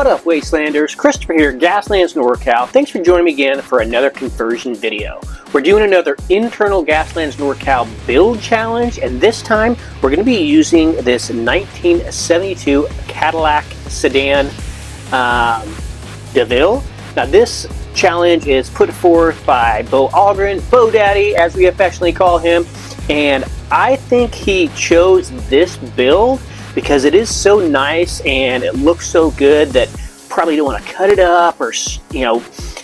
What up, Wastelanders? Christopher here, Gaslands NorCal. Thanks for joining me again for another conversion video. We're doing another internal Gaslands NorCal build challenge, and this time we're going to be using this 1972 Cadillac Sedan DeVille. Now this challenge is put forth by Bo Algren, Bo Daddy as we affectionately call him, and I think he chose this build because it is so nice and it looks so good that probably don't want to cut it up or, you know,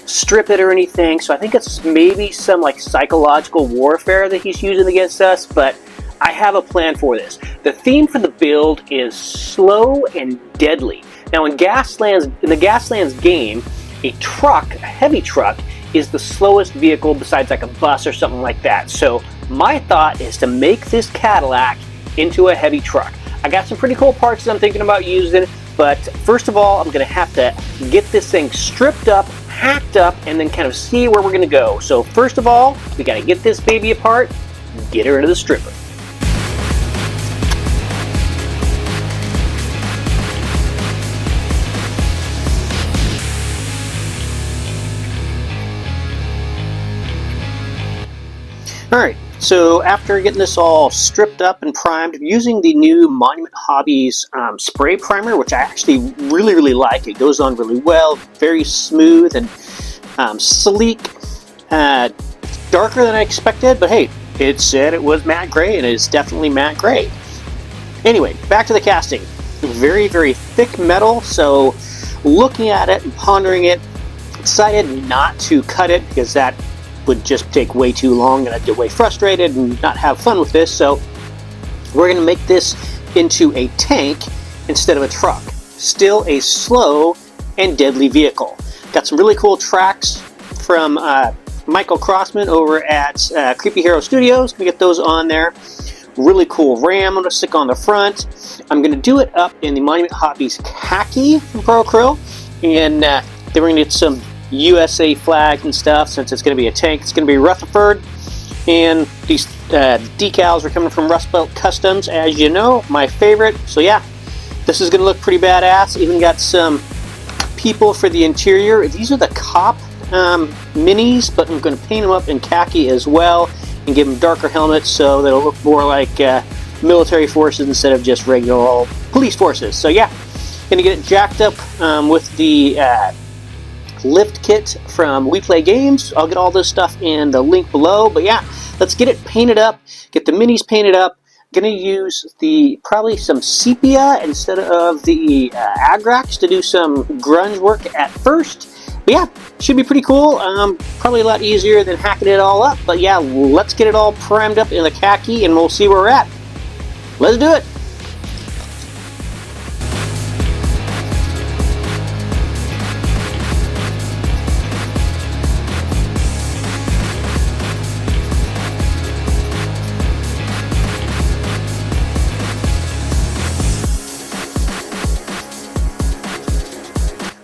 strip it or anything. So I think it's maybe some like psychological warfare that he's using against us, but I have a plan for this. The theme for the build is slow and deadly. Now in the Gaslands game, a heavy truck, is the slowest vehicle besides like a bus or something like that. So my thought is to make this Cadillac into a heavy truck. I got some pretty cool parts that I'm thinking about using, but first of all, I'm going to have to get this thing stripped up, hacked up, and then kind of see where we're going to go. So first of all, we got to get this baby apart, get her into the stripper. Alright, so after getting this all stripped up and primed, I'm using the new Monument Hobbies spray primer, which I actually really like. It goes on really well, very smooth and sleek, darker than I expected, but hey, it said it was matte gray, and it is definitely matte gray. Anyway, back to the casting. Very thick metal, so looking at it and pondering it, decided not to cut it because that would just take way too long and I'd get way frustrated and not have fun with this. So we're going to make this into a tank instead of a truck. Still a slow and deadly vehicle. Got some really cool tracks from Michael Crossman over at Creepy Hero Studios. We get those on there. Really cool ram I'm going to stick on the front. I'm going to do it up in the Monument Hobbies khaki from Pro Acryl, and then we're going to get some USA flags and stuff. Since it's going to be a tank, it's going to be Rutherford, and these decals are coming from Rust Belt Customs, as you know, my favorite. So yeah, this is going to look pretty badass. Even got some people for the interior. These are the cop minis, but I'm going to paint them up in khaki as well and give them darker helmets so that'll look more like military forces instead of just regular old police forces. So yeah, going to get it jacked up with the lift kit from We Play Games. I'll get all this stuff in the link below, but yeah, let's get it painted up, get the minis painted up. Gonna use probably some sepia instead of the Agrax to do some grunge work at first. But yeah, should be pretty cool. Probably a lot easier than hacking it all up, but yeah, let's get it all primed up in the khaki and we'll see where we're at. Let's do it.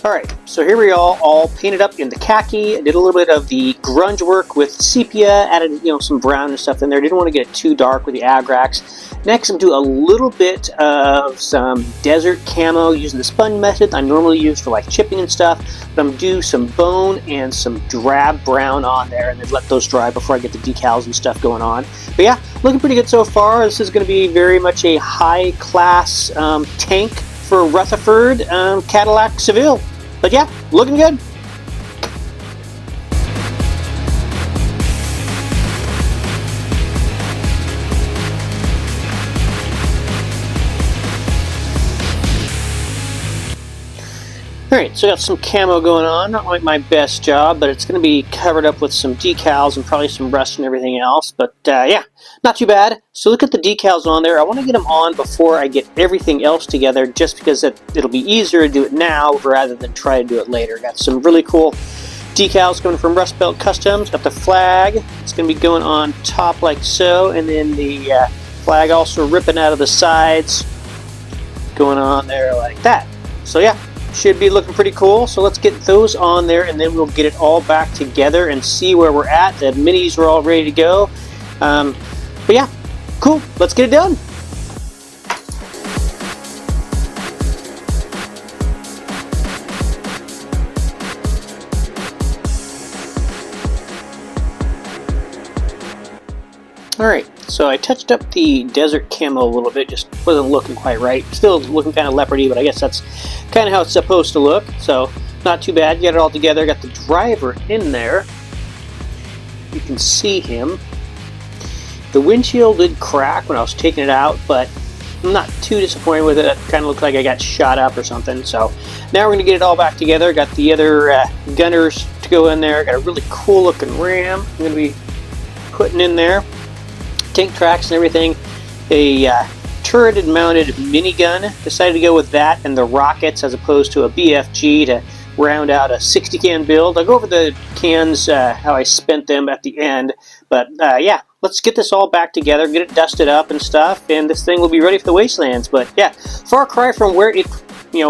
Alright, so here we are, all painted up in the khaki. Did a little bit of the grunge work with sepia, added some brown and stuff in there. Didn't want to get it too dark with the Agrax. Next, I'm doing a little bit of some desert camo using the sponge method I normally use for like chipping and stuff. But I'm going to do some bone and some drab brown on there and then let those dry before I get the decals and stuff going on. But yeah, looking pretty good so far. This is going to be very much a high-class tank for Rutherford Cadillac Seville. But yeah, looking good. Alright, so I got some camo going on. Not like my best job, but it's going to be covered up with some decals and probably some rust and everything else. But yeah, not too bad. So look at the decals on there. I want to get them on before I get everything else together, just because it'll be easier to do it now rather than try to do it later. Got some really cool decals coming from Rust Belt Customs. Got the flag. It's going to be going on top like so, and then the flag also ripping out of the sides, going on there like that. So yeah, should be looking pretty cool. So let's get those on there and then we'll get it all back together and see where we're at. The minis are all ready to go. But yeah, cool. Let's get it done. Alright, so I touched up the desert camo a little bit, just wasn't looking quite right. Still looking kind of leopardy, but I guess that's kind of how it's supposed to look, so not too bad. Get it all together, got the driver in there. You can see him. The windshield did crack when I was taking it out, but I'm not too disappointed with it. It kind of looked like I got shot up or something, so now we're going to get it all back together. Got the other gunners to go in there. Got a really cool looking ram I'm going to be putting in there. Tank tracks and everything. A turreted mounted minigun. Decided to go with that and the rockets as opposed to a BFG to round out a 60 can build. I'll go over the cans, how I spent them at the end, but yeah, let's get this all back together, get it dusted up and stuff, and this thing will be ready for the wastelands. But yeah, far cry from where it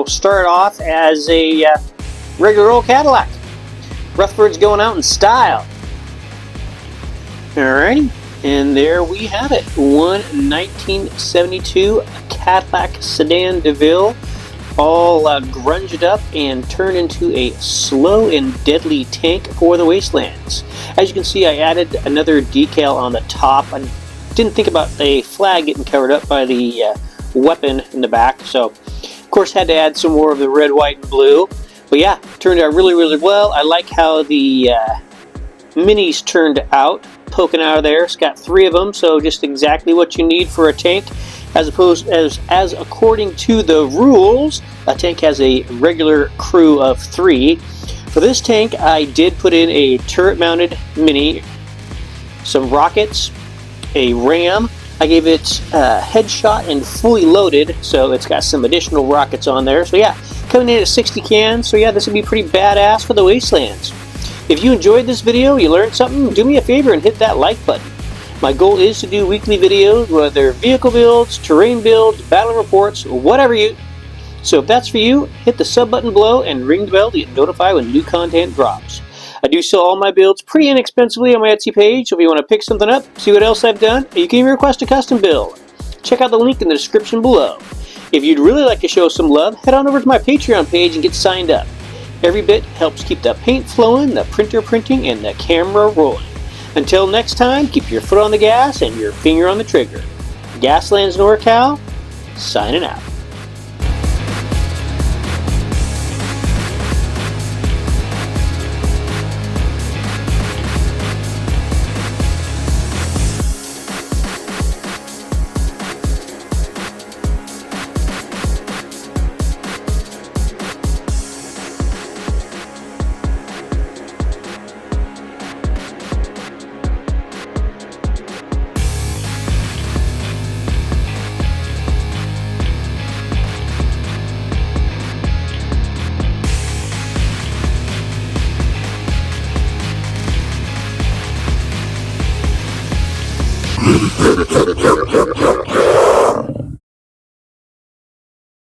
started off as a regular old Cadillac. Rutherford's going out in style. Alrighty, and there we have it. One 1972 Cadillac Sedan DeVille, all grunged up and turned into a slow and deadly tank for the wastelands. As you can see, I added another decal on the top. I didn't think about a flag getting covered up by the weapon in the back, so of course had to add some more of the red, white, and blue. But yeah, turned out really, really well. I like how the minis turned out, poking out of there. It's got 3 of them, so just exactly what you need for a tank. As according to the rules, a tank has a regular crew of 3. For this tank, I did put in a turret-mounted mini, some rockets, a ram. I gave it headshot and fully loaded, so it's got some additional rockets on there. So yeah, coming in at 60 cans. So yeah, this would be pretty badass for the wastelands. If you enjoyed this video, you learned something, do me a favor and hit that like button. My goal is to do weekly videos, whether vehicle builds, terrain builds, battle reports, whatever you. So if that's for you, hit the sub button below and ring the bell to get notified when new content drops. I do sell all my builds pretty inexpensively on my Etsy page, so if you want to pick something up, see what else I've done, you can even request a custom build. Check out the link in the description below. If you'd really like to show some love, head on over to my Patreon page and get signed up. Every bit helps keep the paint flowing, the printer printing, and the camera rolling. Until next time, keep your foot on the gas and your finger on the trigger. Gaslands NorCal, signing out.